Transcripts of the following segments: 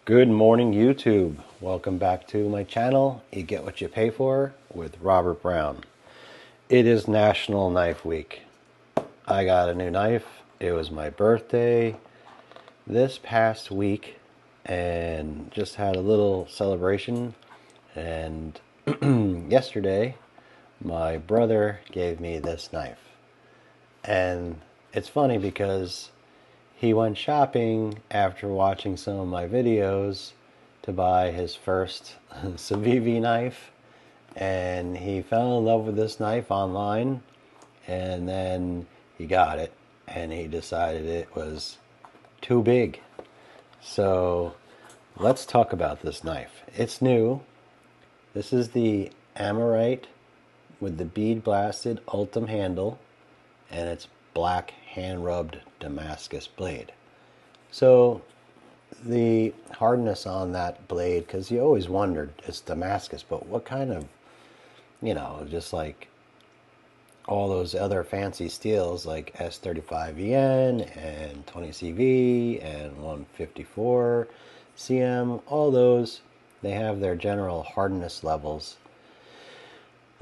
Good morning, YouTube. Welcome back to my channel. You get what you pay for with Robert Brown. It is National Knife Week. I got a new knife. It was my birthday this past week and just had a little celebration. And yesterday, my brother gave me this knife. And it's funny because he went shopping after watching some of my videos to buy his first CIVIVI knife, and he fell in love with this knife online, and then he got it and he decided it was too big. So let's talk about this knife. It's new. This is the Amirite with the bead blasted Ultem handle, and it's black hand rubbed Damascus blade. So the hardness on that blade, because you always wondered, it's Damascus, but what kind of, just like all those other fancy steels like S35VN and 20CV and 154 CM, all those, they have their general hardness levels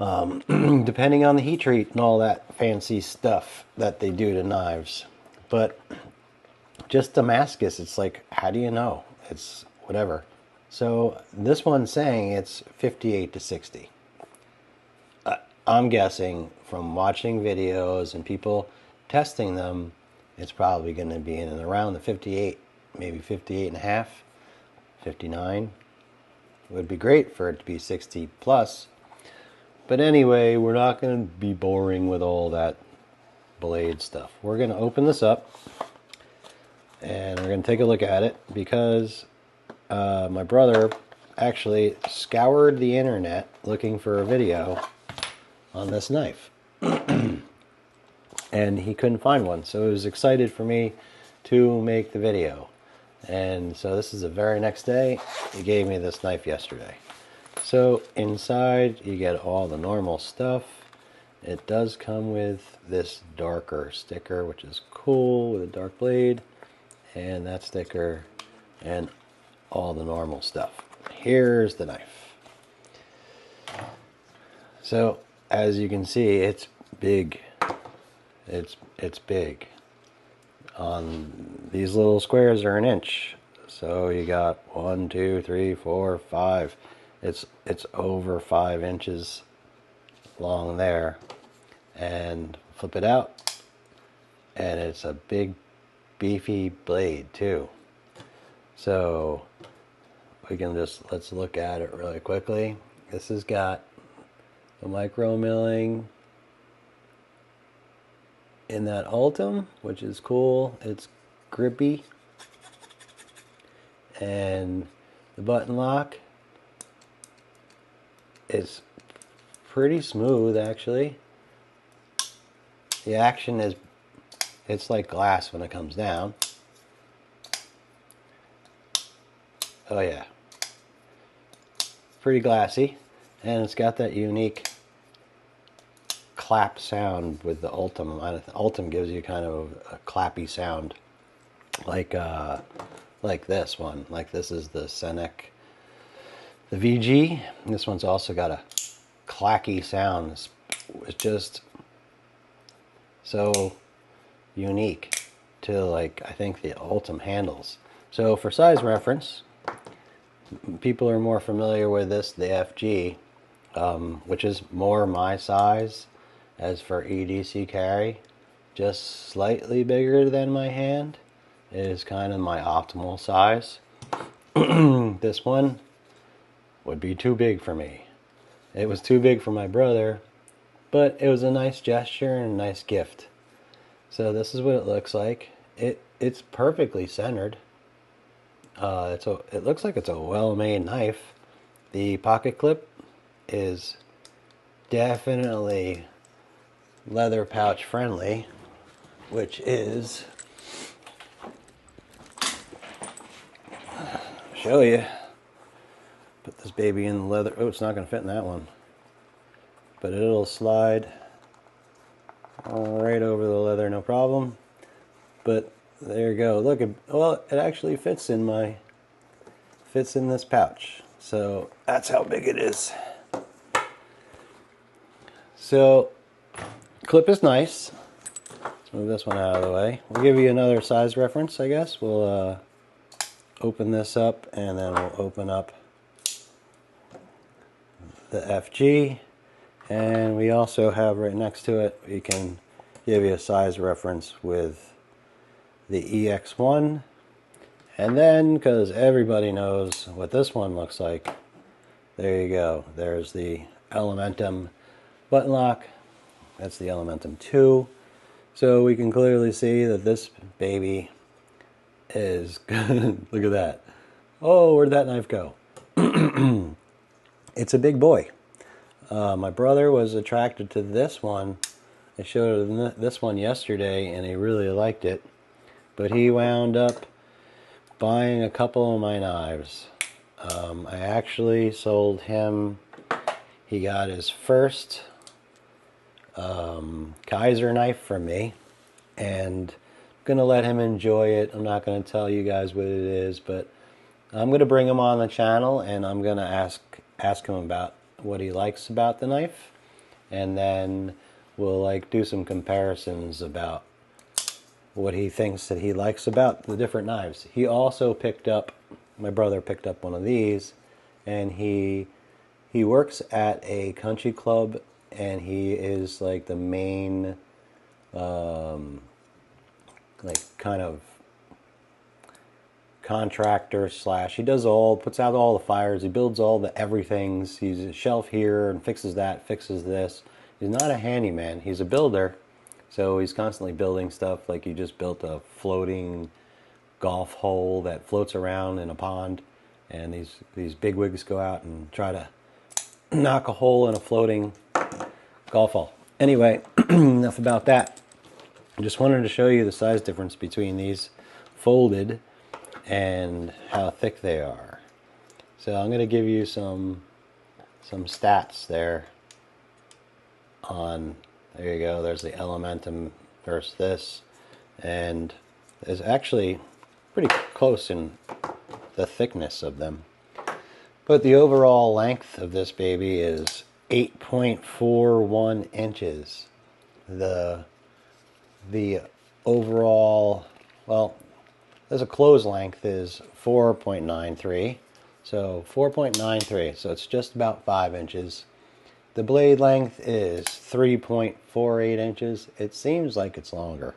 depending on the heat treat and all that fancy stuff that they do to knives. But just Damascus, it's like, how do you know? It's whatever. So this one's saying it's 58 to 60. I'm guessing from watching videos and people testing them, it's probably going to be in and around the 58, maybe 58 and a half, 59. It would be great for it to be 60 plus. But anyway, we're not going to be boring with all that blade stuff. We're going to open this up and we're going to take a look at it because my brother actually scoured the internet looking for a video on this knife. And he couldn't find one, so he was excited for me to make the video. And so this is the very next day. He gave me this knife yesterday. So inside you get all the normal stuff. It does come with this darker sticker, which is cool, with a dark blade, and that sticker, and all the normal stuff. Here's the knife. So as you can see, it's big. It's big. On these little squares are an inch. So you got 1, 2, 3, 4, 5. It's over 5 inches long there. And flip it out, and it's a big beefy blade too. So we can let's look at it really quickly. This has got the micro milling in that Ultem, which is cool. It's grippy, and the button lock is pretty smooth actually. The action is, it's like glass when it comes down. Oh yeah, pretty glassy, and it's got that unique clap sound with the Ultem. Ultem gives you kind of a clappy sound, like this one. Like this is the Senec, the VG. This one's also got a clacky sound. It's just so unique to, like, I think the Ultem handles. So for size reference, people are more familiar with this, the FG, which is more my size. As for EDC carry, just slightly bigger than my hand is kind of my optimal size. This one would be too big for me. It was too big for my brother, but it was a nice gesture and a nice gift. So this is what it looks like. It's perfectly centered. It looks like it's a well-made knife. The pocket clip is definitely leather pouch friendly, which is, show you. Put this baby in the leather. Oh, it's not going to fit in that one, but it'll slide right over the leather, no problem. But there you go. Look, well, it actually fits in my fits in this pouch. So that's how big it is. So clip is nice. Let's move this one out of the way. We'll give you another size reference, I guess. We'll open this up, and then we'll open up the FG. And we also have right next to it, we can give you a size reference with the ExOne. And then, because everybody knows what this one looks like, there you go. There's the Elementum button lock. That's the Elementum 2. So we can clearly see that this baby is good. Look at that. Oh, where'd that knife go? It's a big boy. My brother was attracted to this one. I showed him this one yesterday, and he really liked it. But he wound up buying a couple of my knives. I actually sold him, he got his first Kaiser knife from me, and I'm going to let him enjoy it. I'm not going to tell you guys what it is, but I'm going to bring him on the channel, and I'm going to ask him about what he likes about the knife, and then we'll do some comparisons about what he thinks that he likes about the different knives. He also picked up, my brother picked up one of these, and he works at a country club, and he is like the main kind of contractor slash, he does puts out all the fires, he builds all the everythings. He's a shelf here and fixes that, fixes this. He's not a handyman, he's a builder. So he's constantly building stuff, like he just built a floating golf hole that floats around in a pond, and these bigwigs go out and try to knock a hole in a floating golf hole. Anyway, enough about that. I just wanted to show you the size difference between these folded and how thick they are. So I'm going to give you some stats there on, there you go, there's the Elementum versus this, and it's actually pretty close in the thickness of them. But the overall length of this baby is 8.41 inches. The overall, well, there's a close length is 4.93. So 4.93, so it's just about 5 inches. The blade length is 3.48 inches. It seems like it's longer.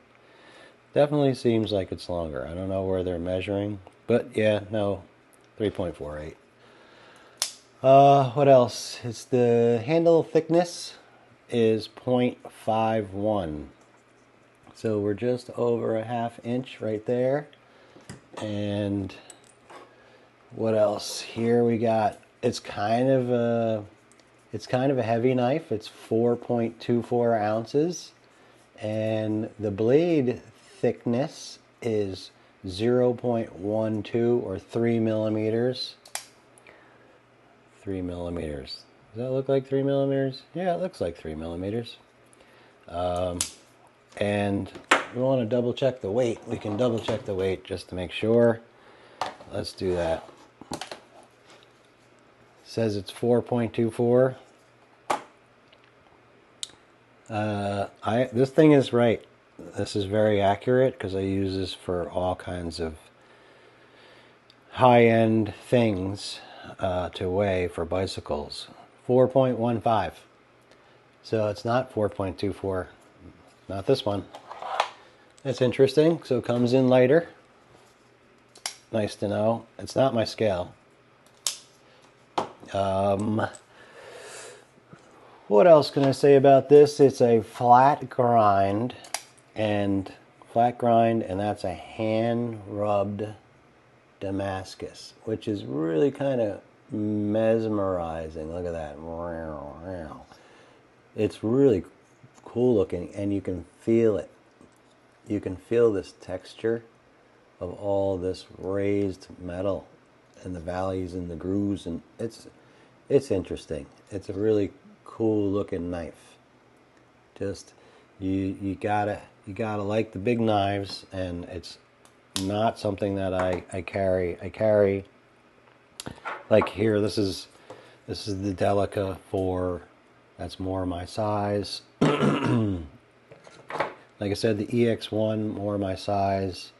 Definitely seems like it's longer. I don't know where they're measuring, but yeah, no, 3.48. What else? It's the handle thickness is 0.51. So we're just over a ½ inch right there. And what else? Here we got, it's kind of a heavy knife. It's 4.24 ounces, and the blade thickness is 0.12 or 3 millimeters. 3 millimeters. Does that look like 3 millimeters? Yeah, it looks like 3 millimeters. And we want to double check the weight. We can double check the weight just to make sure. Let's do that. It says it's 4.24. This thing is right. This is very accurate because I use this for all kinds of high-end things to weigh for bicycles. 4.15. So it's not 4.24. Not this one. That's interesting. So it comes in lighter. Nice to know. It's not my scale. What else can I say about this? It's a flat grind, and that's a hand rubbed Damascus, which is really kind of mesmerizing. Look at that. It's really cool looking, and you can feel it. You can feel this texture of all this raised metal and the valleys and the grooves, and it's interesting. It's a really cool looking knife. Just you gotta like the big knives, and it's not something that I carry. I carry Like here, this is the Delica 4. That's more my size. Like I said, the ExOne, more my size.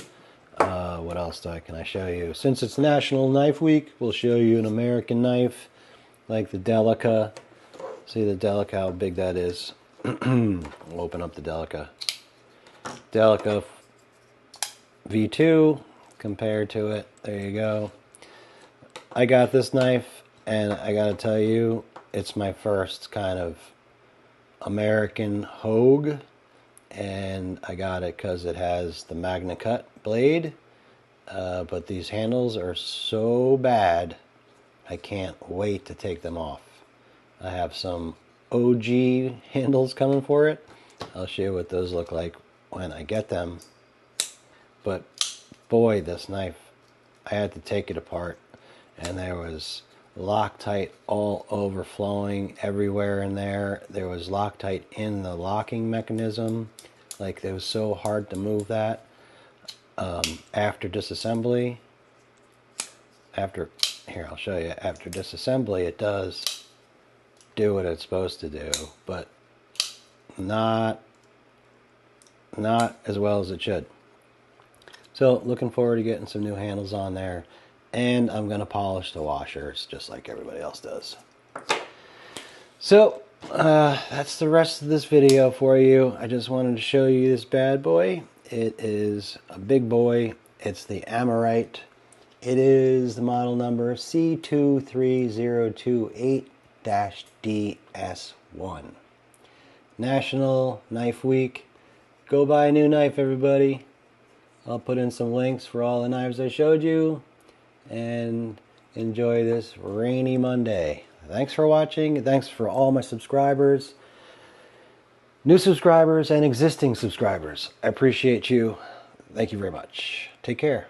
What else can I show you? Since it's National Knife Week, we'll show you an American knife, like the Delica. See the Delica, how big that is. We'll open up the Delica. Delica V2 compared to it. There you go. I got this knife, and I gotta tell you, it's my first kind of American Hogue, and I got it because it has the Magna Cut blade, but these handles are so bad, I can't wait to take them off. I have some OG handles coming for it. I'll show you what those look like when I get them. But boy, this knife, I had to take it apart, and there was Loctite all overflowing everywhere in there. There was Loctite in the locking mechanism. Like, it was so hard to move that. After disassembly, here, I'll show you. After disassembly, it does do what it's supposed to do, but not as well as it should. So, looking forward to getting some new handles on there. And I'm going to polish the washers just like everybody else does. So, that's the rest of this video for you. I just wanted to show you this bad boy. It is a big boy. It's the Amirite. It is the model number C23028-DS1. National Knife Week. Go buy a new knife, everybody. I'll put in some links for all the knives I showed you. And enjoy this rainy Monday. Thanks for watching. Thanks for all my subscribers, new subscribers and existing subscribers. I appreciate you. Thank you very much. Take care.